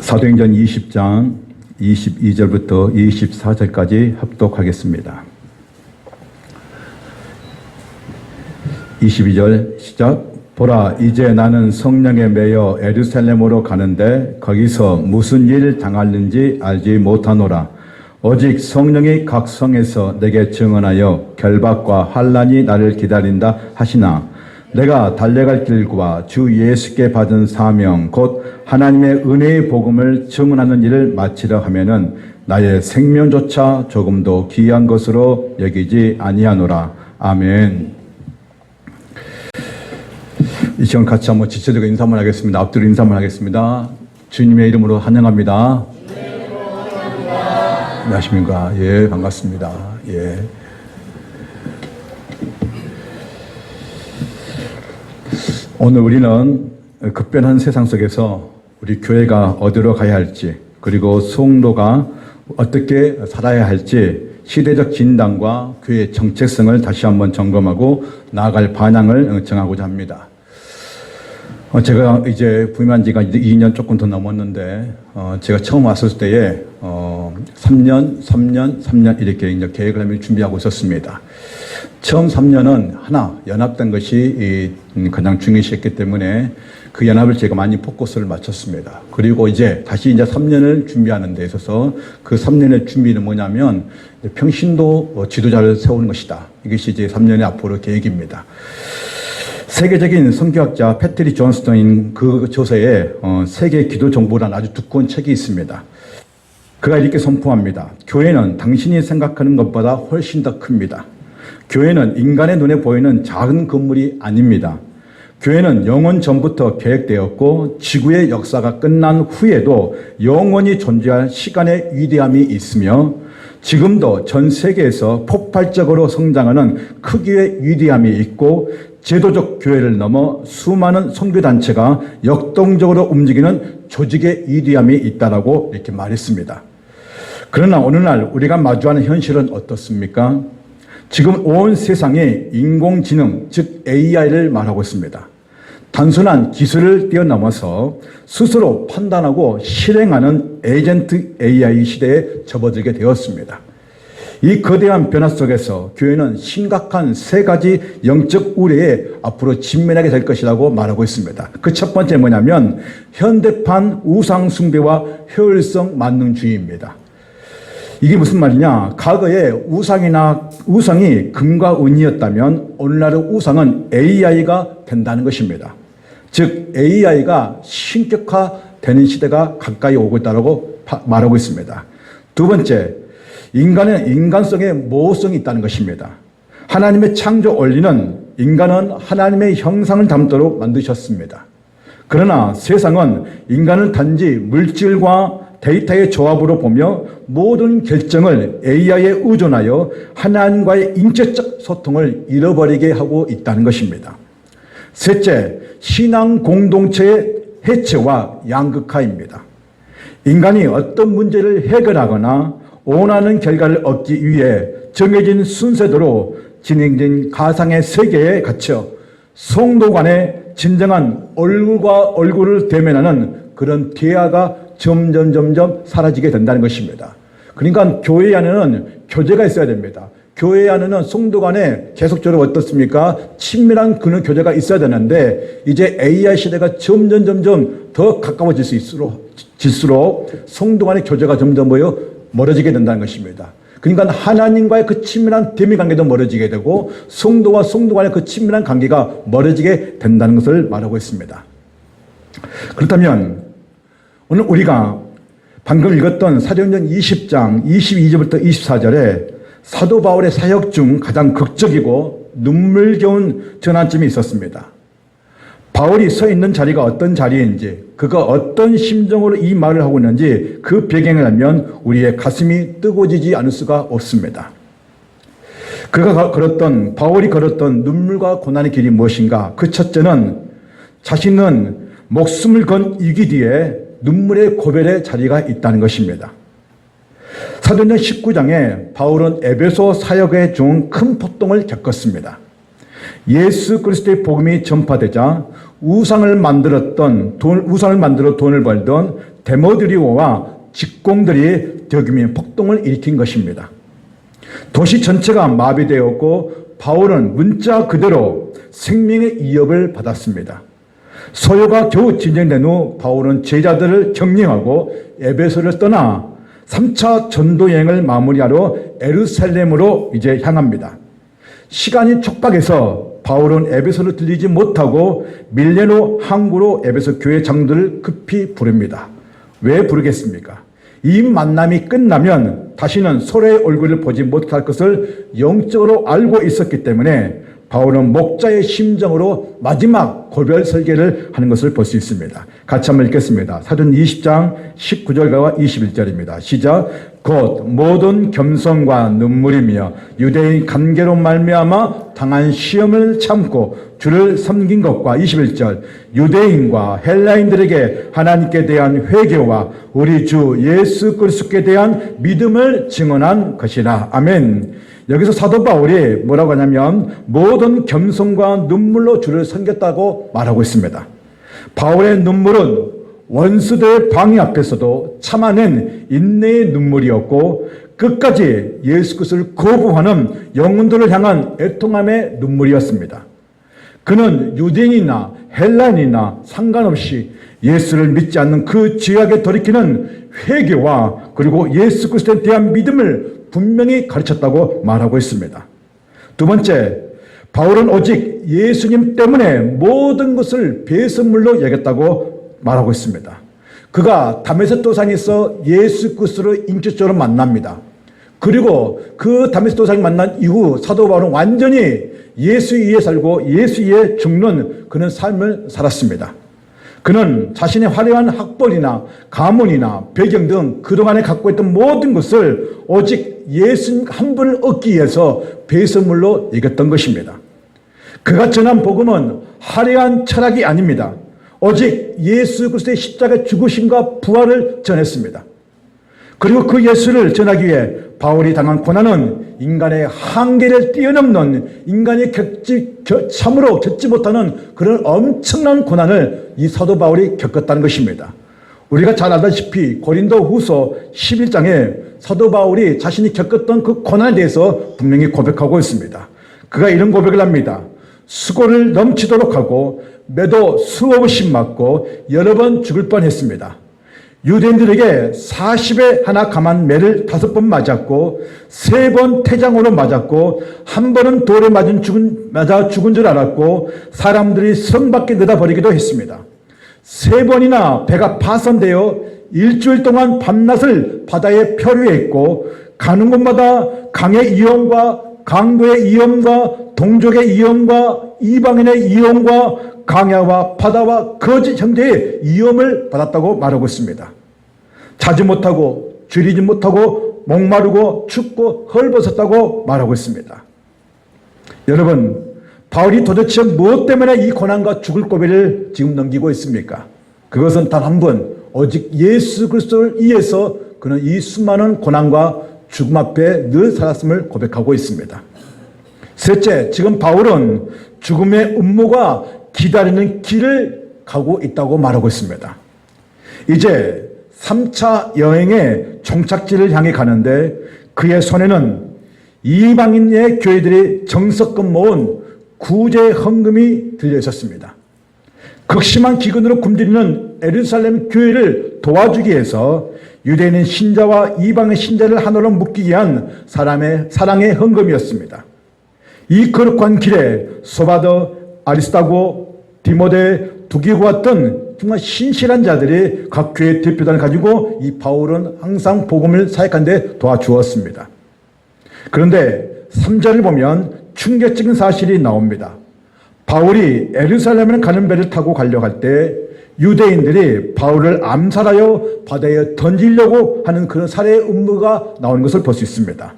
사도행전 20장 22절부터 24절까지 합독하겠습니다. 22절 시작. 보라, 이제 나는 성령에 매여 예루살렘으로 가는데 거기서 무슨 일 당하는지 알지 못하노라. 오직 성령이 각 성에서 내게 증언하여 결박과 환난이 나를 기다린다 하시나 내가 달려갈 길과 주 예수께 받은 사명 곧 하나님의 은혜의 복음을 증언하는 일을 마치려 하면은 나의 생명조차 조금도 귀한 것으로 여기지 아니하노라. 아멘. 이 시간 같이 한번 지체적으로 인사 한번 하겠습니다. 앞뒤로 인사 한번 하겠습니다. 주님의 이름으로 환영합니다. 안녕하십니까? 예, 반갑습니다. 예. 오늘 우리는 급변한 세상 속에서 우리 교회가 어디로 가야 할지, 그리고 성도가 어떻게 살아야 할지 시대적 진단과 교회의 정체성을 다시 한번 점검하고 나아갈 방향을 정하고자 합니다. 제가 이제 부임한 지가 이제 2년 조금 더 넘었는데, 제가 처음 왔을 때에, 3년 이렇게 이제 계획을 하며 준비하고 있었습니다. 처음 3년은 하나, 연합된 것이 가장 중요시했기 때문에 그 연합을 제가 많이 포커스를 맞췄습니다. 그리고 이제 다시 이제 3년을 준비하는 데 있어서 그 3년의 준비는 뭐냐면, 평신도 지도자를 세우는 것이다. 이것이 이제 3년의 앞으로 계획입니다. 세계적인 선교학자 패트릭 존스턴인 그 저서에 세계 기도 정보라는 아주 두꺼운 책이 있습니다. 그가 이렇게 선포합니다. 교회는 당신이 생각하는 것보다 훨씬 더 큽니다. 교회는 인간의 눈에 보이는 작은 건물이 아닙니다. 교회는 영원 전부터 계획되었고 지구의 역사가 끝난 후에도 영원히 존재할 시간의 위대함이 있으며 지금도 전 세계에서 폭발적으로 성장하는 크기의 위대함이 있고 제도적 교회를 넘어 수많은 선교단체가 역동적으로 움직이는 조직의 위대함이 있다라고 이렇게 말했습니다. 그러나 어느 날 우리가 마주하는 현실은 어떻습니까? 지금 온 세상이 인공지능, 즉 AI를 말하고 있습니다. 단순한 기술을 뛰어넘어서 스스로 판단하고 실행하는 에이전트 AI 시대에 접어들게 되었습니다. 이 거대한 변화 속에서 교회는 심각한 세 가지 영적 우려에 앞으로 직면하게 될 것이라고 말하고 있습니다. 그 첫 번째 뭐냐면 현대판 우상 숭배와 효율성 만능주의입니다. 이게 무슨 말이냐? 과거에 우상이 금과 은이었다면 오늘날의 우상은 AI가 된다는 것입니다. 즉 AI가 신격화되는 시대가 가까이 오고 있다고 말하고 있습니다. 두 번째, 인간은 인간성에 모호성이 있다는 것입니다. 하나님의 창조 원리는 인간은 하나님의 형상을 담도록 만드셨습니다. 그러나 세상은 인간을 단지 물질과 데이터의 조합으로 보며 모든 결정을 AI에 의존하여 하나님과의 인격적 소통을 잃어버리게 하고 있다는 것입니다. 셋째, 신앙 공동체의 해체와 양극화입니다. 인간이 어떤 문제를 해결하거나 원하는 결과를 얻기 위해 정해진 순서대로 진행된 가상의 세계에 갇혀 성도 간의 진정한 얼굴과 얼굴을 대면하는 그런 대화가 점점 사라지게 된다는 것입니다. 그러니까 교회 안에는 교제가 있어야 됩니다. 교회 안에는 성도 간에 계속적으로 어떻습니까? 친밀한 그런 교제가 있어야 되는데 이제 AI 시대가 점점 더 가까워질수록 성도 간의 교제가 점점 멀어지게 된다는 것입니다. 그러니까 하나님과의 그 친밀한 대면 관계도 멀어지게 되고 성도와 성도 간의 그 친밀한 관계가 멀어지게 된다는 것을 말하고 있습니다. 그렇다면 오늘 우리가 방금 읽었던 사도행전 20장 22절부터 24절에 사도 바울의 사역 중 가장 극적이고 눈물겨운 전환점이 있었습니다. 바울이 서 있는 자리가 어떤 자리인지, 그가 어떤 심정으로 이 말을 하고 있는지 그 배경을 알면 우리의 가슴이 뜨거워지지 않을 수가 없습니다. 바울이 걸었던 눈물과 고난의 길이 무엇인가? 그 첫째는 자신은 목숨을 건 위기 뒤에 눈물의 고별의 자리가 있다는 것입니다. 사도행전 19장에 바울은 에베소 사역의 중 큰 폭동을 겪었습니다. 예수 그리스도의 복음이 전파되자 우상을 만들어 돈을 벌던 데모드리오와 직공들이 대규모의 폭동을 일으킨 것입니다. 도시 전체가 마비되었고 바울은 문자 그대로 생명의 위협을 받았습니다. 소요가 겨우 진정된 후 바울은 제자들을 격려하고 에베소를 떠나 3차 전도 여행을 마무리하러 예루살렘으로 이제 향합니다. 시간이 촉박해서 바울은 에베소를 들리지 못하고 밀레노 항구로 에베소 교회 장로들을 급히 부릅니다. 왜 부르겠습니까? 이 만남이 끝나면 다시는 서로의 얼굴을 보지 못할 것을 영적으로 알고 있었기 때문에 바울은 목자의 심정으로 마지막 고별 설계를 하는 것을 볼 수 있습니다. 같이 한번 읽겠습니다. 사도행 20장 19절과 21절입니다. 시작. 곧 모든 겸손과 눈물이며 유대인 관계로 말미암아 당한 시험을 참고 주를 섬긴 것과 21절 유대인과 헬라인들에게 하나님께 대한 회개와 우리 주 예수 그리스도께 대한 믿음을 증언한 것이라. 아멘. 여기서 사도 바울이 뭐라고 하냐면 모든 겸손과 눈물로 주를 섬겼다고 말하고 있습니다. 바울의 눈물은 원수들의 방해 앞에서도 참아낸 인내의 눈물이었고 끝까지 예수 그리스도를 거부하는 영혼들을 향한 애통함의 눈물이었습니다. 그는 유대인이나 헬라인이나 상관없이 예수를 믿지 않는 그 죄악에 돌이키는 회개와 그리고 예수 그리스도에 대한 믿음을 분명히 가르쳤다고 말하고 있습니다. 두 번째, 바울은 오직 예수님 때문에 모든 것을 배설물로 여겼다고 말하고 있습니다. 그가 다메섹 도상에서 예수 그리스도를 인격적으로 만납니다. 그리고 그 다메섹 도상을 만난 이후 사도 바울은 완전히 예수 위에 살고 예수 위에 죽는 그런 삶을 살았습니다. 그는 자신의 화려한 학벌이나 가문이나 배경 등 그동안에 갖고 있던 모든 것을 오직 예수님 한 분을 얻기 위해서 배설물로 여겼던 것입니다. 그가 전한 복음은 화려한 철학이 아닙니다. 오직 예수 그리스도의 십자가 죽으심과 부활을 전했습니다. 그리고 그 예수를 전하기 위해 바울이 당한 고난은 인간의 한계를 뛰어넘는 인간이 참으로 겪지 못하는 그런 엄청난 고난을 이 사도 바울이 겪었다는 것입니다. 우리가 잘 알다시피 고린도 후서 11장에 사도 바울이 자신이 겪었던 그 고난에 대해서 분명히 고백하고 있습니다. 그가 이런 고백을 합니다. 수고를 넘치도록 하고 매도 수없이 맞고 여러 번 죽을 뻔했습니다. 유대인들에게 40에 하나 감한 매를 5번 맞았고 3번 태장으로 맞았고 1번은 돌에 맞아 죽은 줄 알았고 사람들이 성 밖에 내다버리기도 했습니다. 3번이나 배가 파손되어 일주일 동안 밤낮을 바다에 표류했고 가는 곳마다 강의 위험과 강도의 위험과 동족의 위험과 이방인의 위험과 강야와 바다와 거짓 형제의 위험을 받았다고 말하고 있습니다. 자지 못하고 줄이지 못하고 목마르고 춥고 헐벗었다고 말하고 있습니다. 여러분, 바울이 도대체 무엇 때문에 이 고난과 죽을 고비를 지금 넘기고 있습니까? 그것은 단 한 번, 오직 예수 그리스도를 위해서 그는 이 수많은 고난과 죽음 앞에 늘 살았음을 고백하고 있습니다. 셋째, 지금 바울은 죽음의 음모가 기다리는 길을 가고 있다고 말하고 있습니다. 이제 3차 여행의 종착지를 향해 가는데 그의 손에는 이방인의 교회들이 정석금 모은 구제 헌금이 들려 있었습니다. 극심한 기근으로 굶주리는 예루살렘 교회를 도와주기 위해서 유대인 신자와 이방의 신자를 하나로 묶기 위한 사랑의 헌금이었습니다. 이 거룩한 길에 소바더, 아리스타고, 디모데, 두기고 같은 정말 신실한 자들이 각 교회 대표단을 가지고 이 바울은 항상 복음을 사역하는 데 도와주었습니다. 그런데 3절을 보면 충격적인 사실이 나옵니다. 바울이 예루살렘을 가는 배를 타고 가려고 할 때 유대인들이 바울을 암살하여 바다에 던지려고 하는 그런 살해의 음모가 나오는 것을 볼 수 있습니다.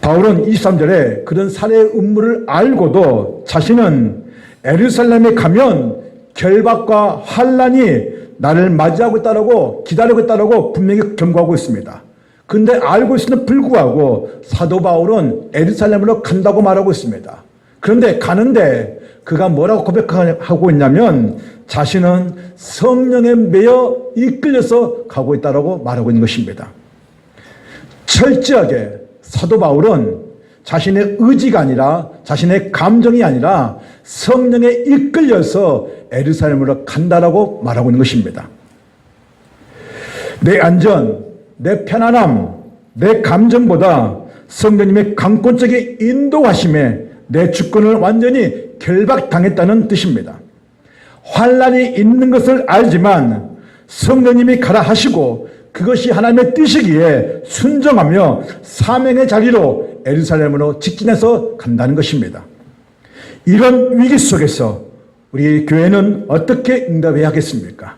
바울은 23절에 그런 살해의 음모를 알고도 자신은 예루살렘에 가면 결박과 환란이 나를 맞이하고 있다라고 기다리고 있다라고 분명히 경고하고 있습니다. 그런데 알고 있음에도 불구하고 사도 바울은 예루살렘으로 간다고 말하고 있습니다. 그런데 가는데 그가 뭐라고 고백하고 있냐면 자신은 성령에 매여 이끌려서 가고 있다고 말하고 있는 것입니다. 철저하게 사도 바울은 자신의 의지가 아니라 자신의 감정이 아니라 성령에 이끌려서 예루살렘으로 간다라고 말하고 있는 것입니다. 내 안전, 내 편안함, 내 감정보다 성령님의 강권적인 인도하심에 내 주권을 완전히 결박당했다는 뜻입니다. 환난이 있는 것을 알지만 성령님이 가라 하시고 그것이 하나님의 뜻이기에 순종하며 사명의 자리로 예루살렘으로 직진해서 간다는 것입니다. 이런 위기 속에서 우리 교회는 어떻게 응답해야 하겠습니까?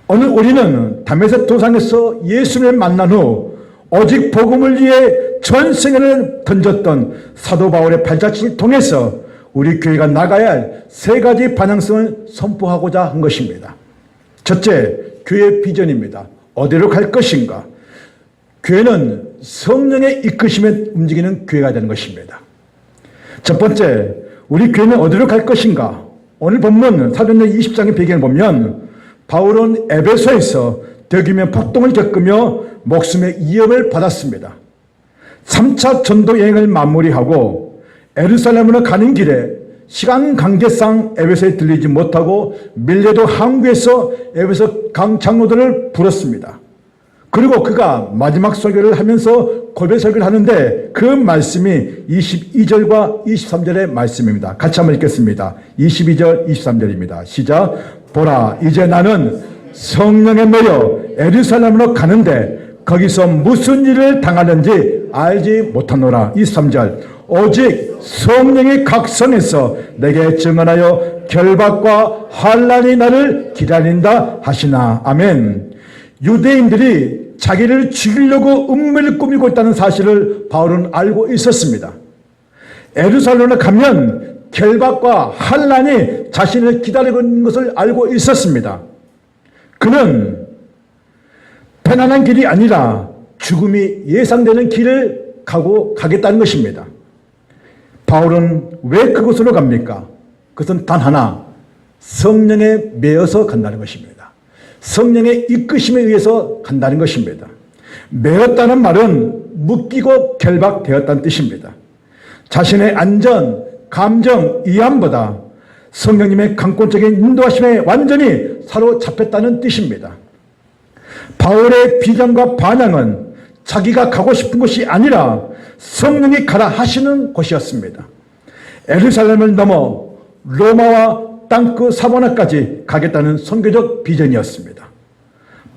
오늘 우리는 다메섹 도상에서 예수를 만난 후 오직 복음을 위해 전 생애를 던졌던 사도 바울의 발자취를 통해서 우리 교회가 나가야 할 세 가지 방향성을 선포하고자 한 것입니다. 첫째, 교회의 비전입니다. 어디로 갈 것인가? 교회는 성령의 이끄심에 움직이는 교회가 되는 것입니다. 첫 번째, 우리 교회는 어디로 갈 것인가? 오늘 본문 사도행전 20장의 배경을 보면 바울은 에베소에서 덕이며 폭동을 겪으며 목숨의 위협을 받았습니다. 3차 전도 여행을 마무리하고 예루살렘으로 가는 길에 시간 관계상 에베소에 들리지 못하고 밀레도 항구에서 에베소 강 장로들을 불렀습니다. 그리고 그가 마지막 설교를 하면서 고백 설교를 하는데 그 말씀이 22절과 23절의 말씀입니다. 같이 한번 읽겠습니다. 22절, 23절입니다. 시작. 보라, 이제 나는 성령에 매여 예루살렘으로 가는데 거기서 무슨 일을 당하는지 알지 못하노라. 23절. 오직 성령이 각성해서 내게 증언하여 결박과 환난이 나를 기다린다 하시나. 아멘. 유대인들이 자기를 죽이려고 음모를 꾸미고 있다는 사실을 바울은 알고 있었습니다. 예루살렘에 가면 결박과 환난이 자신을 기다리고 있는 것을 알고 있었습니다. 그는 편안한 길이 아니라 죽음이 예상되는 길을 가겠다는 것입니다. 바울은 왜 그곳으로 갑니까? 그것은 단 하나, 성령에 매여서 간다는 것입니다. 성령의 이끄심에 의해서 간다는 것입니다. 매였다는 말은 묶이고 결박되었다는 뜻입니다. 자신의 안전, 감정, 이함보다 성령님의 강권적인 인도하심에 완전히 사로잡혔다는 뜻입니다. 바울의 비전과 반향은 자기가 가고 싶은 곳이 아니라 성령이 가라 하시는 곳이었습니다. 예루살렘을 넘어 로마와 땅끝 사바나까지 가겠다는 선교적 비전이었습니다.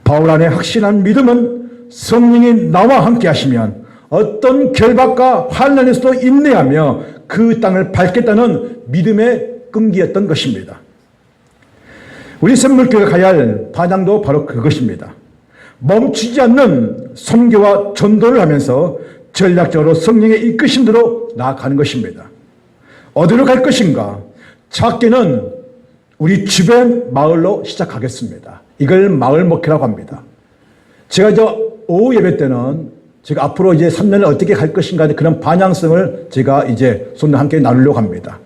바울 안에 확신한 믿음은 성령이 나와 함께 하시면 어떤 결박과 환난에서도 인내하며 그 땅을 밟겠다는 믿음의 끈기였던 것입니다. 우리 샘물교회가 가야 할 반향도 바로 그것입니다. 멈추지 않는 선교와 전도를 하면서 전략적으로 성령의 이끄심대로 나아가는 것입니다. 어디로 갈 것인가? 작게는 우리 주변 마을로 시작하겠습니다. 이걸 마을 목회라고 합니다. 제가 오후 예배 때는 제가 앞으로 이제 3년을 어떻게 갈 것인가 그런 방향성을 제가 이제 손과 함께 나누려고 합니다.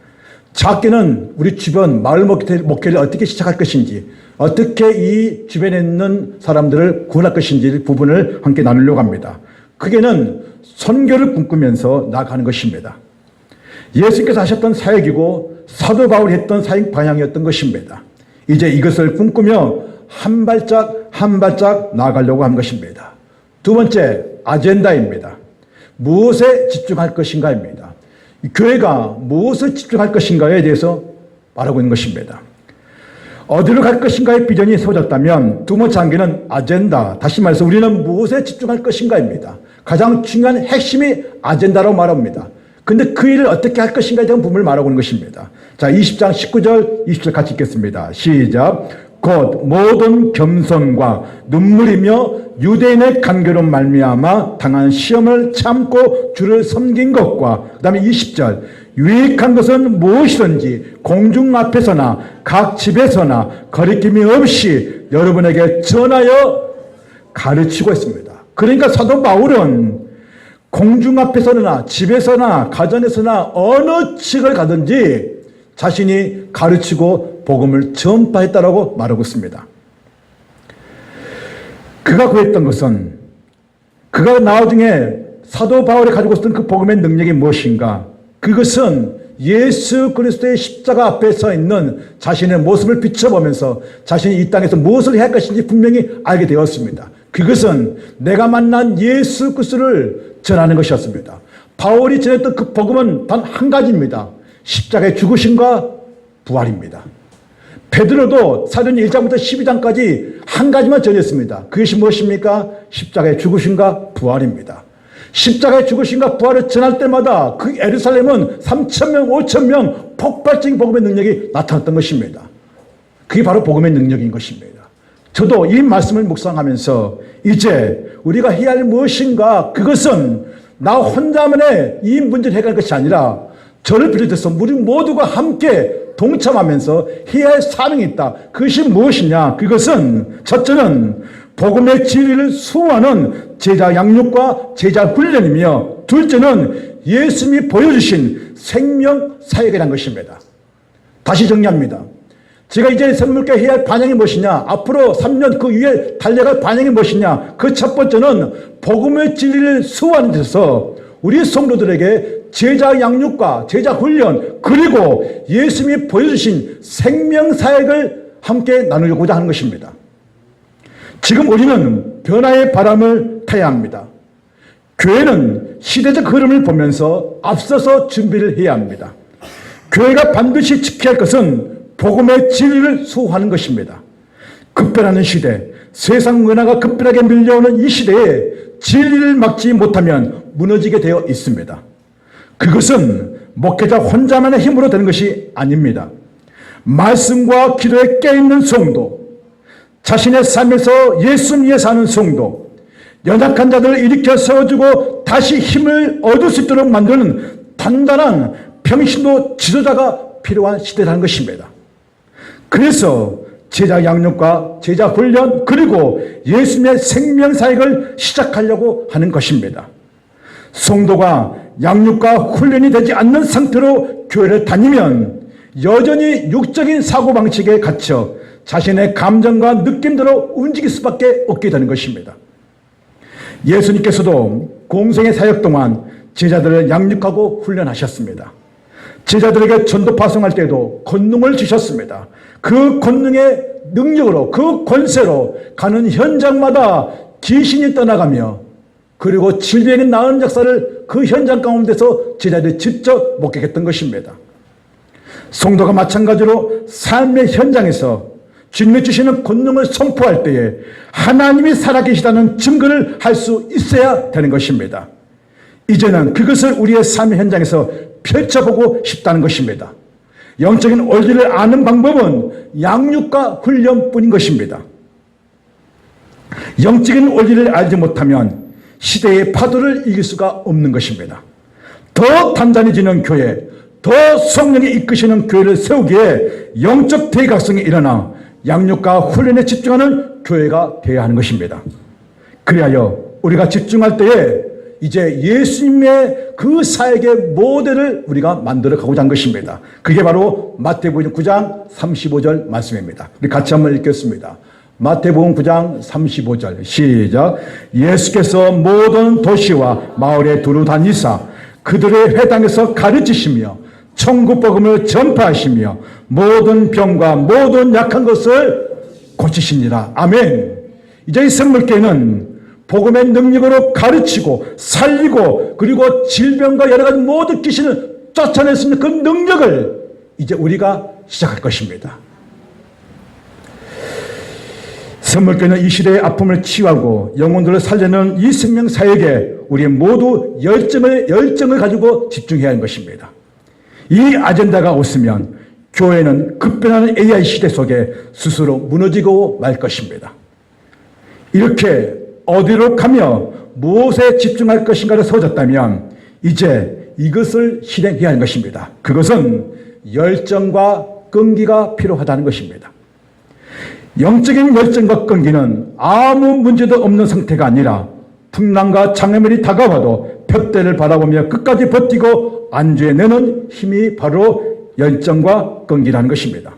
작게는 우리 주변 마을 목회를 어떻게 시작할 것인지, 어떻게 이 주변에 있는 사람들을 구원할 것인지 부분을 함께 나누려고 합니다. 크게는 선교를 꿈꾸면서 나아가는 것입니다. 예수님께서 하셨던 사역이고 사도 바울이 했던 사역 방향이었던 것입니다. 이제 이것을 꿈꾸며 한 발짝 한 발짝 나아가려고 한 것입니다. 두 번째, 아젠다입니다. 무엇에 집중할 것인가입니다. 교회가 무엇을 집중할 것인가에 대해서 말하고 있는 것입니다. 어디로 갈 것인가의 비전이 세워졌다면 두 번째 단계는 아젠다. 다시 말해서 우리는 무엇에 집중할 것인가입니다. 가장 중요한 핵심이 아젠다라고 말합니다. 근데 그 일을 어떻게 할 것인가에 대한 부분을 말하고 있는 것입니다. 자, 20장 19절, 20절 같이 읽겠습니다. 시작. 곧 모든 겸손과 눈물이며 유대인의 간교로 말미암아 당한 시험을 참고 주를 섬긴 것과 그 다음에 20절 유익한 것은 무엇이든지 공중 앞에서나 각 집에서나 거리낌이 없이 여러분에게 전하여 가르치고 있습니다. 그러니까 사도 바울은 공중 앞에서나 집에서나 가정에서나 어느 측을 가든지 자신이 가르치고 복음을 전파했다라고 말하고 있습니다. 그가 구했던 것은 그가 나중에 사도 바울이 가지고 있었던 그 복음의 능력이 무엇인가? 그것은 예수 그리스도의 십자가 앞에 서 있는 자신의 모습을 비춰보면서 자신이 이 땅에서 무엇을 해야 할 것인지 분명히 알게 되었습니다. 그것은 내가 만난 예수 그리스도를 전하는 것이었습니다. 바울이 전했던 그 복음은 단 한 가지입니다. 십자가의 죽으심과 부활입니다. 베드로도 사도행전 1장부터 12장까지 한 가지만 전했습니다. 그것이 무엇입니까? 십자가의 죽으심과 부활입니다. 십자가의 죽으심과 부활을 전할 때마다 그 예루살렘은 3,000명, 5,000명 폭발적인 복음의 능력이 나타났던 것입니다. 그게 바로 복음의 능력인 것입니다. 저도 이 말씀을 묵상하면서 이제 우리가 해야 할 무엇인가, 그것은 나 혼자만의 이 문제를 해결할 것이 아니라 저를 비롯해서 우리 모두가 함께 동참하면서 해야 할 사명이 있다. 그것이 무엇이냐? 그것은 첫째는 복음의 진리를 수호하는 제자 양육과 제자 훈련이며, 둘째는 예수님이 보여주신 생명 사역이라는 것입니다. 다시 정리합니다. 제가 이제 선물교회 해야 할 반영이 무엇이냐? 앞으로 3년 그 위에 달려갈 반영이 무엇이냐? 그 첫 번째는 복음의 진리를 수호하는 데서 우리 성도들에게 제자 양육과 제자 훈련, 그리고 예수님이 보여주신 생명 사역을 함께 나누고자 하는 것입니다. 지금 우리는 변화의 바람을 타야 합니다. 교회는 시대적 흐름을 보면서 앞서서 준비를 해야 합니다. 교회가 반드시 지켜야 할 것은 복음의 진리를 수호하는 것입니다. 급변하는 시대, 세상 문화가 급변하게 밀려오는 이 시대에 진리를 막지 못하면 무너지게 되어 있습니다. 그것은 목회자 혼자만의 힘으로 되는 것이 아닙니다. 말씀과 기도에 깨있는 성도, 자신의 삶에서 예수님 위해 사는 성도, 연약한 자들을 일으켜 세워주고 다시 힘을 얻을 수 있도록 만드는 단단한 평신도 지도자가 필요한 시대라는 것입니다. 그래서 제자 양육과 제자 훈련, 그리고 예수님의 생명 사역을 시작하려고 하는 것입니다. 성도가 양육과 훈련이 되지 않는 상태로 교회를 다니면 여전히 육적인 사고방식에 갇혀 자신의 감정과 느낌대로 움직일 수밖에 없게 되는 것입니다. 예수님께서도 공생의 사역 동안 제자들을 양육하고 훈련하셨습니다. 제자들에게 전도 파송할 때도 권능을 주셨습니다. 그 권능의 능력으로, 그 권세로 가는 현장마다 귀신이 떠나가며, 그리고 질병이 나은 역사를 그 현장 가운데서 제자들이 직접 목격했던 것입니다. 성도가 마찬가지로 삶의 현장에서 주님이 주시는 권능을 선포할 때에 하나님이 살아계시다는 증거를 할 수 있어야 되는 것입니다. 이제는 그것을 우리의 삶의 현장에서 펼쳐보고 싶다는 것입니다. 영적인 원리를 아는 방법은 양육과 훈련뿐인 것입니다. 영적인 원리를 알지 못하면 시대의 파도를 이길 수가 없는 것입니다. 더 단단해지는 교회, 더 성령이 이끄시는 교회를 세우기에 영적 대각성이 일어나 양육과 훈련에 집중하는 교회가 되어야 하는 것입니다. 그리하여 우리가 집중할 때에 이제 예수님의 그 사역의 모델을 우리가 만들어 가고자 한 것입니다. 그게 바로 마태복음 9장 35절 말씀입니다. 우리 같이 한번 읽겠습니다. 마태복음 9장 35절 시작. 예수께서 모든 도시와 마을에 두루 다니사 그들의 회당에서 가르치시며 천국 복음을 전파하시며 모든 병과 모든 약한 것을 고치시니라. 아멘. 이제 이 선물교회는 복음의 능력으로 가르치고 살리고, 그리고 질병과 여러 가지 모든 귀신을 쫓아낼 수 있는 그 능력을 이제 우리가 시작할 것입니다. 선물교회는 이 시대의 아픔을 치유하고 영혼들을 살리는 이 생명 사역에 우리 모두 열정을 가지고 집중해야 하는 것입니다. 이 아젠다가 없으면 교회는 급변하는 AI 시대 속에 스스로 무너지고 말 것입니다. 이렇게 어디로 가며 무엇에 집중할 것인가를 세워졌다면 이제 이것을 실행해야 하는 것입니다. 그것은 열정과 끈기가 필요하다는 것입니다. 영적인 열정과 끈기는 아무 문제도 없는 상태가 아니라 풍랑과 장애물이 다가와도 푯대를 바라보며 끝까지 버티고 안주해내는 힘이 바로 열정과 끈기라는 것입니다.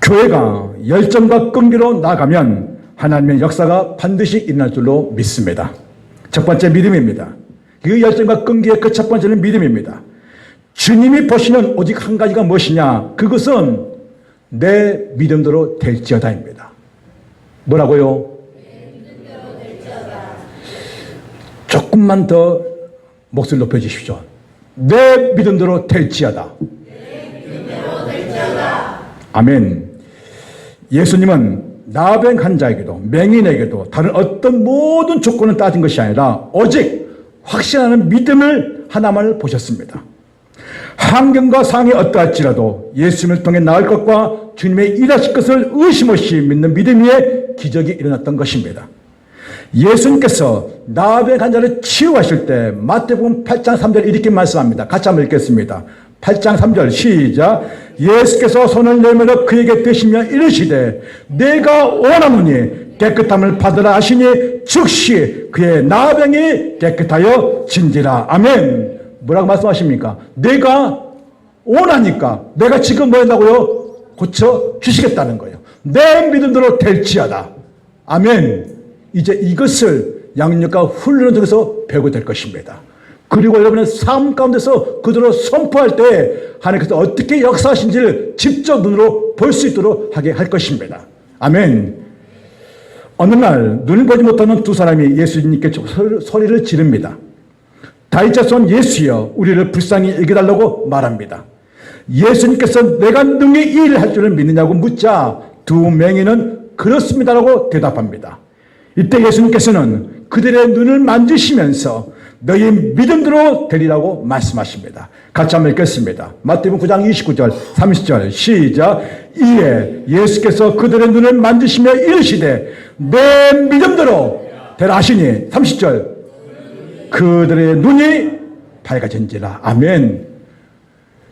교회가 열정과 끈기로 나가면 하나님의 역사가 반드시 일어날 줄로 믿습니다. 첫 번째 믿음입니다. 그 열정과 끈기의 그 첫 번째는 믿음입니다. 주님이 보시는 오직 한 가지가 무엇이냐? 그것은 내 믿음대로 될지어다입니다. 뭐라고요? 내 믿음대로 될지어다. 조금만 더 목소리 높여주십시오. 내 믿음대로 될지어다. 내 믿음대로 될지어다. 아멘. 예수님은 나병 환자에게도 맹인에게도 다른 어떤 모든 조건을 따진 것이 아니라 오직 확신하는 믿음을 하나만을 보셨습니다. 환경과 상황이 어떠할지라도 예수님을 통해 나을 것과 주님의 일하실 것을 의심 없이 믿는 믿음 위에 기적이 일어났던 것입니다. 예수님께서 나병 환자를 치유하실 때 마태복음 8장 3절 이렇게 말씀합니다. 같이 한번 읽겠습니다. 8장 3절 시작. 예수께서 손을 내밀어 그에게 대시며 이르시되 내가 원하노니 깨끗함을 받으라 하시니 즉시 그의 나병이 깨끗하여 진지라. 아멘. 뭐라고 말씀하십니까? 내가 원하니까 내가 지금 뭐 한다고요? 고쳐주시겠다는 거예요. 내 믿음대로 될지어다. 아멘. 이제 이것을 양육과 훈련을 통해서 배우게 될 것입니다. 그리고 여러분의 삶 가운데서 그대로 선포할 때 하나님께서 어떻게 역사하신지를 직접 눈으로 볼 수 있도록 하게 할 것입니다. 아멘. 어느 날 눈을 보지 못하는 두 사람이 예수님께 소리를 지릅니다. 다윗 자손 예수여 우리를 불쌍히 여겨달라고 말합니다. 예수님께서 내가 능히 이 일을 할 줄을 믿느냐고 묻자 두 맹인은 그렇습니다라고 대답합니다. 이때 예수님께서는 그들의 눈을 만지시면서 너희 믿음대로 되리라고 말씀하십니다. 같이 한번 읽겠습니다. 마태복음 9장 29절 30절 시작. 이에 예수께서 그들의 눈을 만지시며 이르시되 내 믿음대로 되라 하시니 30절 그들의 눈이 밝아진지라. 아멘.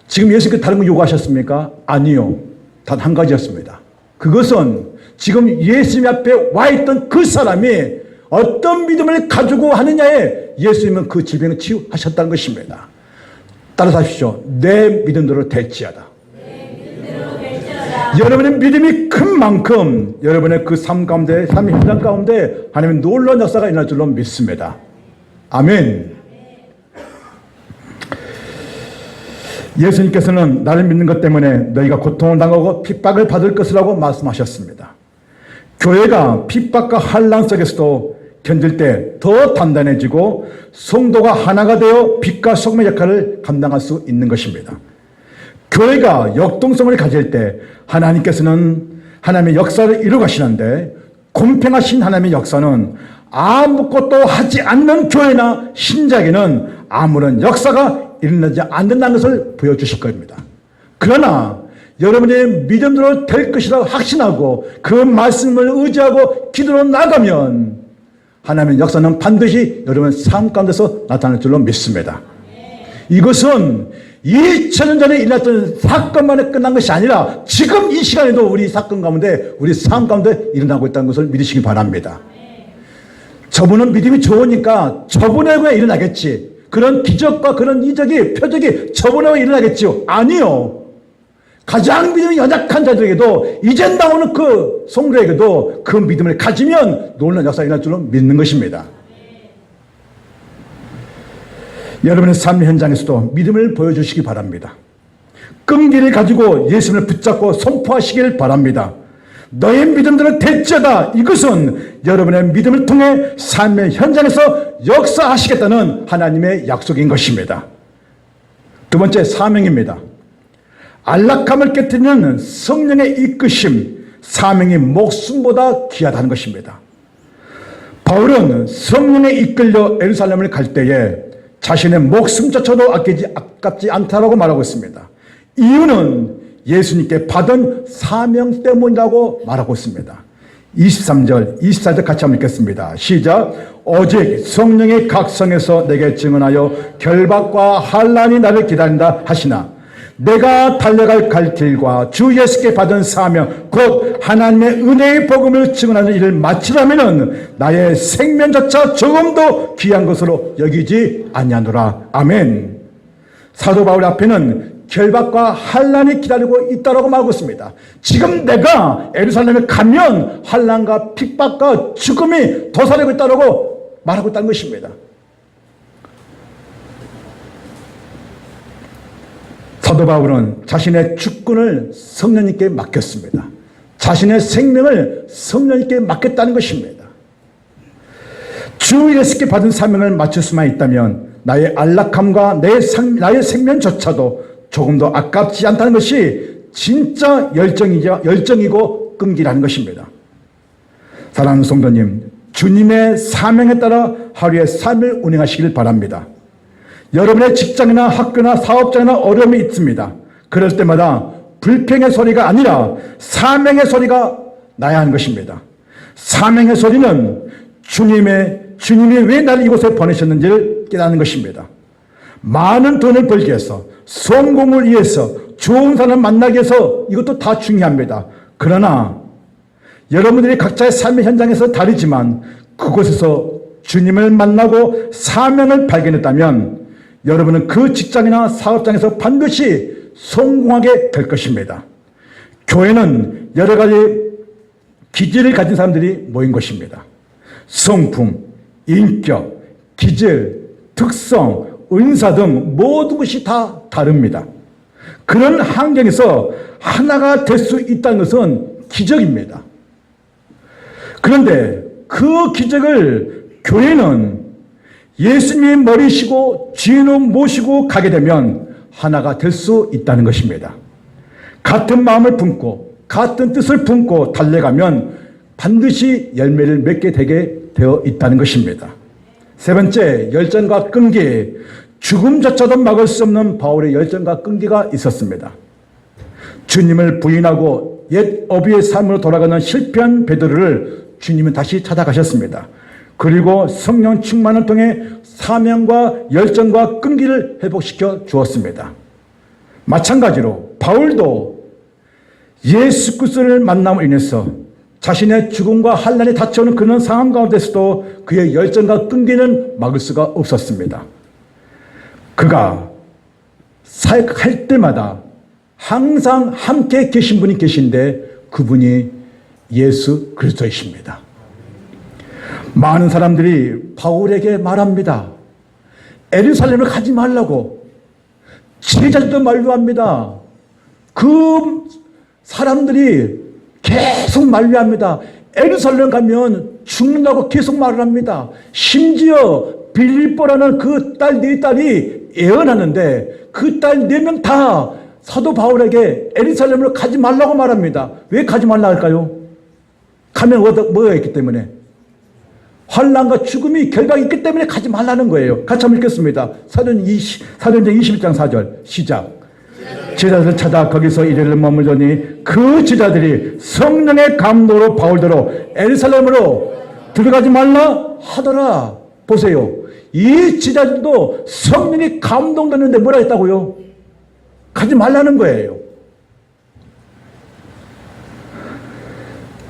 지금 예수님께 다른 거 요구하셨습니까? 아니요. 단 한 가지였습니다. 그것은 지금 예수님 앞에 와 있던 그 사람이 어떤 믿음을 가지고 하느냐에 예수님은 그 질병을 치유하셨다는 것입니다. 따라서 하십시오. 내 믿음대로 될지어다. 여러분의 믿음이 큰 만큼 여러분의 그 삶 가운데, 삶의 현장 가운데 하나님의 놀라운 역사가 일어날 줄로 믿습니다. 아멘. 예수님께서는 나를 믿는 것 때문에 너희가 고통을 당하고 핍박을 받을 것이라고 말씀하셨습니다. 교회가 핍박과 환난 속에서도 견딜 때 더 단단해지고 성도가 하나가 되어 빛과 소금의 역할을 감당할 수 있는 것입니다. 교회가 역동성을 가질 때 하나님께서는 하나님의 역사를 이루어 가시는데 공평하신 하나님의 역사는 아무것도 하지 않는 교회나 신자에게는 아무런 역사가 일어나지 않는다는 것을 보여주실 겁니다. 그러나 여러분의 믿음대로 될 것이라고 확신하고 그 말씀을 의지하고 기도로 나가면 하나님의 역사는 반드시 여러분의 삶 가운데서 나타날 줄로 믿습니다. 이것은 2000년 전에 일어났던 사건만에 끝난 것이 아니라 지금 이 시간에도 우리 사건 가운데 우리 삶 가운데 일어나고 있다는 것을 믿으시기 바랍니다. 저분은 믿음이 좋으니까 저분에 그냥 일어나겠지. 그런 기적과 그런 이적이 표적이 저분에 일어나겠지요. 아니요. 가장 믿음이 연약한 자들에게도 이제 나오는 그 성도에게도 그 믿음을 가지면 놀라운 역사가 일어날 줄로 믿는 것입니다. 여러분의 삶 현장에서도 믿음을 보여주시기 바랍니다. 끈기를 가지고 예수님을 붙잡고 선포하시길 바랍니다. 너의 믿음대로 될지어다. 이것은 여러분의 믿음을 통해 삶의 현장에서 역사하시겠다는 하나님의 약속인 것입니다. 두 번째 사명입니다. 안락함을 깨뜨리는 성령의 이끄심, 사명이 목숨보다 귀하다는 것입니다. 바울은 성령에 이끌려 예루살렘을 갈 때에 자신의 목숨조차도 아깝지 않다라고 말하고 있습니다. 이유는 예수님께 받은 사명 때문이라고 말하고 있습니다. 23절, 24절 같이 한번 읽겠습니다. 시작. 오직 성령의 각성에서 내게 증언하여 결박과 환난이 나를 기다린다 하시나 내가 달려갈 갈 길과 주 예수께 받은 사명 곧 하나님의 은혜의 복음을 증언하는 일을 마치려면은 나의 생명조차 조금도 귀한 것으로 여기지 아니하노라. 아멘. 사도 바울 앞에는 결박과 환란이 기다리고 있다고 말하고 있습니다. 지금 내가 예루살렘에 가면 환란과 핍박과 죽음이 도사리고 있다고 말하고 있다는 것입니다. 사도 바울은 자신의 주권을 성령님께 맡겼습니다. 자신의 생명을 성령님께 맡겼다는 것입니다. 주 예수께 받은 사명을 마칠 수만 있다면 나의 안락함과 나의 생명조차도 조금도 아깝지 않다는 것이 진짜 열정이고 끈기라는 것입니다. 사랑하는 성도님, 주님의 사명에 따라 하루의 삶을 운행하시길 바랍니다. 여러분의 직장이나 학교나 사업장이나 어려움이 있습니다. 그럴 때마다 불평의 소리가 아니라 사명의 소리가 나야 하는 것입니다. 사명의 소리는 주님이 왜 나를 이곳에 보내셨는지를 깨닫는 것입니다. 많은 돈을 벌기 위해서, 성공을 위해서, 좋은 사람 만나기 위해서 이것도 다 중요합니다. 그러나 여러분들이 각자의 삶의 현장에서 다르지만 그곳에서 주님을 만나고 사명을 발견했다면 여러분은 그 직장이나 사업장에서 반드시 성공하게 될 것입니다. 교회는 여러 가지 기질을 가진 사람들이 모인 것입니다. 성품, 인격, 기질, 특성, 은사 등 모든 것이 다 다릅니다. 그런 환경에서 하나가 될 수 있다는 것은 기적입니다. 그런데 그 기적을 교회는 예수님이 머리시고 주인을 모시고 가게 되면 하나가 될 수 있다는 것입니다. 같은 마음을 품고 같은 뜻을 품고 달려가면 반드시 열매를 맺게 되게 되어 있다는 것입니다. 세 번째, 열정과 끈기. 죽음조차도 막을 수 없는 바울의 열정과 끈기가 있었습니다. 주님을 부인하고 옛 어비의 삶으로 돌아가는 실패한 베드로를 주님은 다시 찾아가셨습니다. 그리고 성령 충만을 통해 사명과 열정과 끈기를 회복시켜 주었습니다. 마찬가지로 바울도 예수 그리스도를 만남으로 인해서 자신의 죽음과 환난이 닥쳐오는 그런 상황 가운데서도 그의 열정과 끈기는 막을 수가 없었습니다. 그가 사역할 때마다 항상 함께 계신 분이 계신데 그분이 예수 그리스도이십니다. 많은 사람들이 바울에게 말합니다. 예루살렘을 가지 말라고. 제자들도 만류합니다. 그 사람들이 계속 만류합니다. 예루살렘 가면 죽는다고 계속 말을 합니다. 심지어 빌립보라는 그 딸 네 딸이 예언하는데 그 딸 4명 다 사도 바울에게 예루살렘으로 가지 말라고 말합니다. 왜 가지 말라 할까요? 가면 뭐가 있기 때문에. 환난과 죽음이 결박이 있기 때문에 가지 말라는 거예요. 같이 한번 읽겠습니다. 사도행전 21장 4절 시작. 제자들 찾아 거기서 이르러 머물더니 그 제자들이 성령의 감동으로 바울더러 예루살렘으로 들어가지 말라 하더라. 보세요. 이 제자들도 성령이 감동되는데 뭐라 했다고요? 가지 말라는 거예요.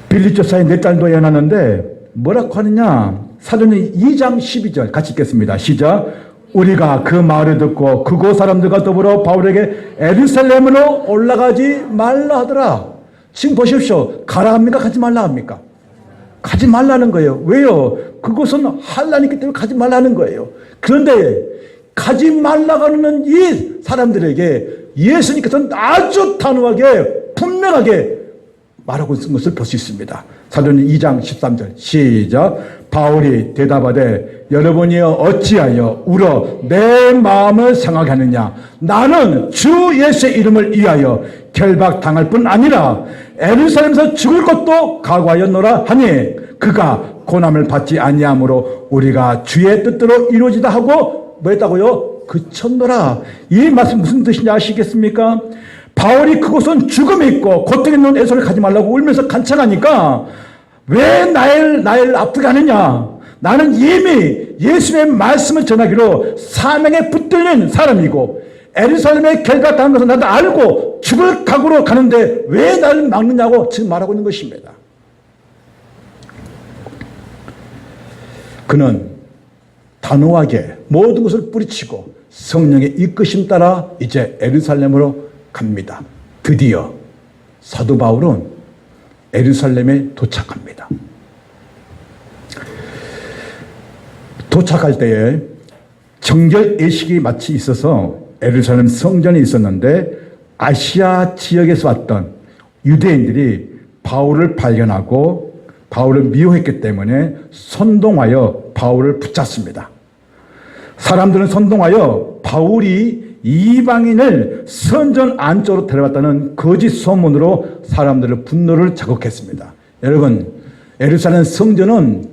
빌립보서에 4달도 예언하는데 뭐라고 하느냐? 사도행전 2장 12절 같이 읽겠습니다. 시작. 우리가 그 말을 듣고 그곳 사람들과 더불어 바울에게 예루살렘으로 올라가지 말라 하더라. 지금 보십시오. 가라 합니까? 가지 말라 합니까? 가지 말라는 거예요. 왜요? 그곳은 환난이 있기 때문에 가지 말라는 거예요. 그런데 가지 말라고 하는 이 사람들에게 예수님께서는 아주 단호하게 분명하게 말하고 있는 것을 볼 수 있습니다. 사도행전 2장 13절 시작. 바울이 대답하되 여러분이여 어찌하여 울어 내 마음을 상하게 하느냐. 나는 주 예수의 이름을 위하여 결박당할 뿐 아니라 예루살렘에서 죽을 것도 각오하였노라 하니 그가 고난을 받지 아니하므로 우리가 주의 뜻대로 이루어지다 하고 뭐 했다고요? 그쳤노라. 이 말씀 무슨 뜻인지 아시겠습니까? 바울이 그곳은 죽음이 있고 고통이 있는 에서를 가지 말라고 울면서 간청하니까 왜 나를 아프게 하느냐? 나는 이미 예수님의 말씀을 전하기로 사명에 붙들린 사람이고 예루살렘에 결박당한 것을 나도 알고 죽을 각오로 가는데 왜 나를 막느냐고 지금 말하고 있는 것입니다. 그는 단호하게 모든 것을 뿌리치고 성령의 이끄심 따라 이제 예루살렘으로 갑니다. 드디어 사도 바울은 예루살렘에 도착합니다. 도착할 때에 정결 예식이 마치 있어서 예루살렘 성전에 있었는데 아시아 지역에서 왔던 유대인들이 바울을 발견하고 바울을 미워했기 때문에 선동하여 바울을 붙잡습니다. 사람들은 선동하여 바울이 이방인을 성전 안쪽으로 데려왔다는 거짓 소문으로 사람들의 분노를 자극했습니다. 여러분, 예루살렘 성전은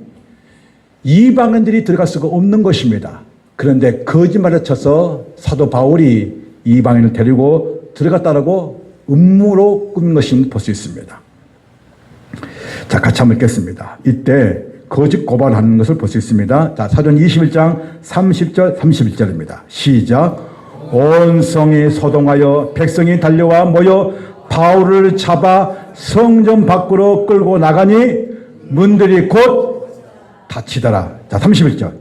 이방인들이 들어갈 수가 없는 것입니다. 그런데 거짓말을 쳐서 사도 바울이 이방인을 데리고 들어갔다라고 음모로 꾸민 것임을 볼 수 있습니다. 자, 같이 한번 읽겠습니다. 이때 거짓 고발하는 것을 볼 수 있습니다. 자, 사도행 21장 30절 31절입니다. 시작. 온 성이 소동하여 백성이 달려와 모여 바울을 잡아 성전 밖으로 끌고 나가니 문들이 곧 닫히더라. 자, 31절.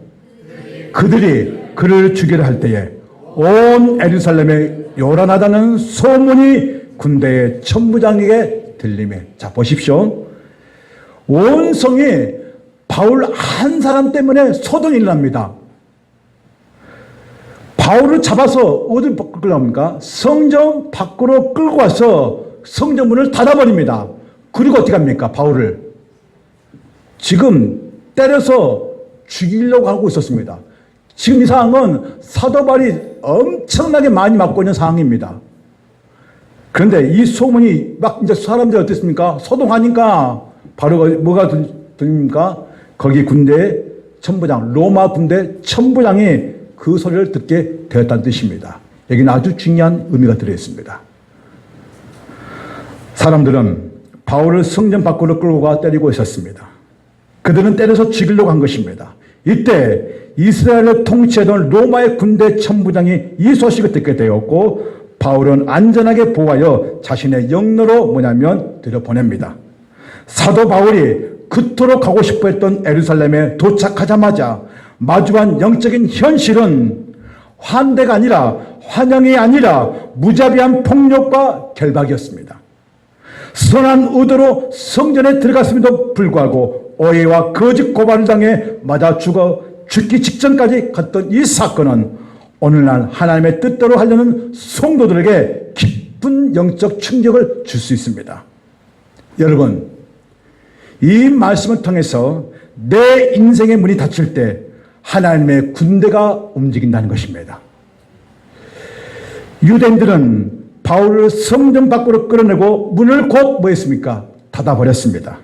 그들이 그를 죽이려 할 때에 온 예루살렘에 요란하다는 소문이 군대의 천부장에게 들리매. 자, 보십시오. 온 성이 바울 한 사람 때문에 소동이 일어납니다. 바울을 잡아서 어디 끌고 나옵니까? 성전 밖으로 끌고 와서 성전 문을 닫아버립니다. 그리고 어떻게 합니까? 바울을 지금 때려서 죽이려고 하고 있었습니다. 지금 이 상황은 사도 바울이 엄청나게 많이 맞고 있는 상황입니다. 그런데 이 소문이 막 이제 사람들이 어땠습니까? 소동하니까 바로 뭐가 들립니까? 거기 군대 천부장, 로마 군대 천부장이 그 소리를 듣게 되었다는 뜻입니다. 여기는 아주 중요한 의미가 들어있습니다. 사람들은 바울을 성전 밖으로 끌고 가 때리고 있었습니다. 그들은 때려서 죽이려고 한 것입니다. 이때 이스라엘을 통치하던 로마의 군대 천부장이 이 소식을 듣게 되었고 바울은 안전하게 보호하여 자신의 영로로 뭐냐면 들여보냅니다. 사도 바울이 그토록 가고 싶어 했던 예루살렘에 도착하자마자 마주한 영적인 현실은 환대가 아니라 환영이 아니라 무자비한 폭력과 결박이었습니다. 선한 의도로 성전에 들어갔음에도 불구하고 오해와 거짓 고발을 당해 맞아 죽기 직전까지 갔던 이 사건은 오늘날 하나님의 뜻대로 하려는 성도들에게 깊은 영적 충격을 줄 수 있습니다. 여러분, 이 말씀을 통해서 내 인생의 문이 닫힐 때 하나님의 군대가 움직인다는 것입니다. 유대인들은 바울을 성전 밖으로 끌어내고 문을 곧 뭐 했습니까? 닫아버렸습니다.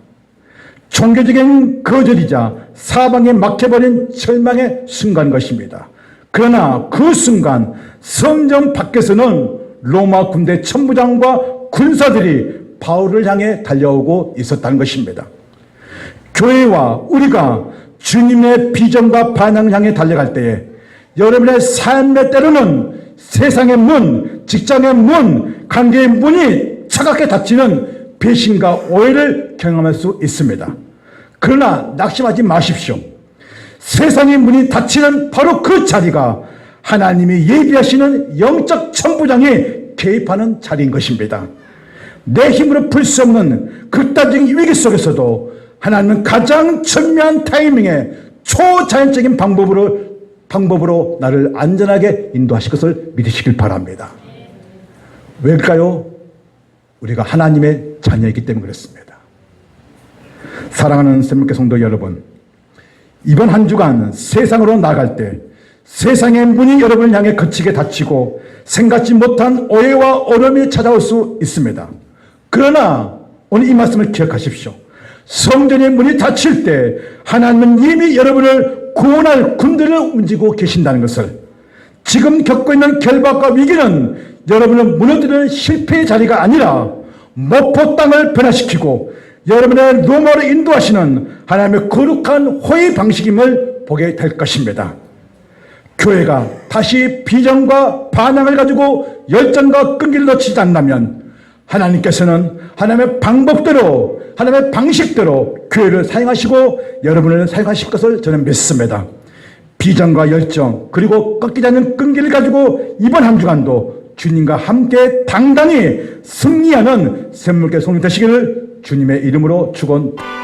종교적인 거절이자 사방에 막혀버린 절망의 순간 것입니다. 그러나 그 순간 성전 밖에서는 로마 군대 천부장과 군사들이 바울을 향해 달려오고 있었다는 것입니다. 교회와 우리가 주님의 비전과 반응을 향해 달려갈 때에 여러분의 삶의 때로는 세상의 문, 직장의 문, 관계의 문이 차갑게 닫히는 배신과 오해를 경험할 수 있습니다. 그러나 낙심하지 마십시오. 세상의 문이 닫히는 바로 그 자리가 하나님이 예비하시는 영적 천부장이 개입하는 자리인 것입니다. 내 힘으로 풀 수 없는 극단적인 위기 속에서도 하나님은 가장 절묘한 타이밍에 초자연적인 방법으로 나를 안전하게 인도하실 것을 믿으시길 바랍니다. 왜일까요? 우리가 하나님의 자녀이기 때문에 그렇습니다. 사랑하는 샘물교 성도 여러분, 이번 한 주간 세상으로 나갈 때 세상의 문이 여러분을 향해 거치게 닫히고 생각지 못한 오해와 어려움이 찾아올 수 있습니다. 그러나 오늘 이 말씀을 기억하십시오. 성전의 문이 닫힐 때 하나님은 이미 여러분을 구원할 군대를 움직이고 계신다는 것을, 지금 겪고 있는 결박과 위기는 여러분을 무너뜨리는 실패의 자리가 아니라 목포 땅을 변화시키고 여러분의 로마로 인도하시는 하나님의 거룩한 호의 방식임을 보게 될 것입니다. 교회가 다시 비전과 반항을 가지고 열정과 끈기를 놓치지 않는다면 하나님께서는 하나님의 방법대로, 하나님의 방식대로 교회를 사용하시고 여러분을 사용하실 것을 저는 믿습니다. 비전과 열정 그리고 꺾이지 않는 끈기를 가지고 이번 한 주간도 주님과 함께 당당히 승리하는 샘물교회 성도님 되시기를 주님의 이름으로 축원드립니다.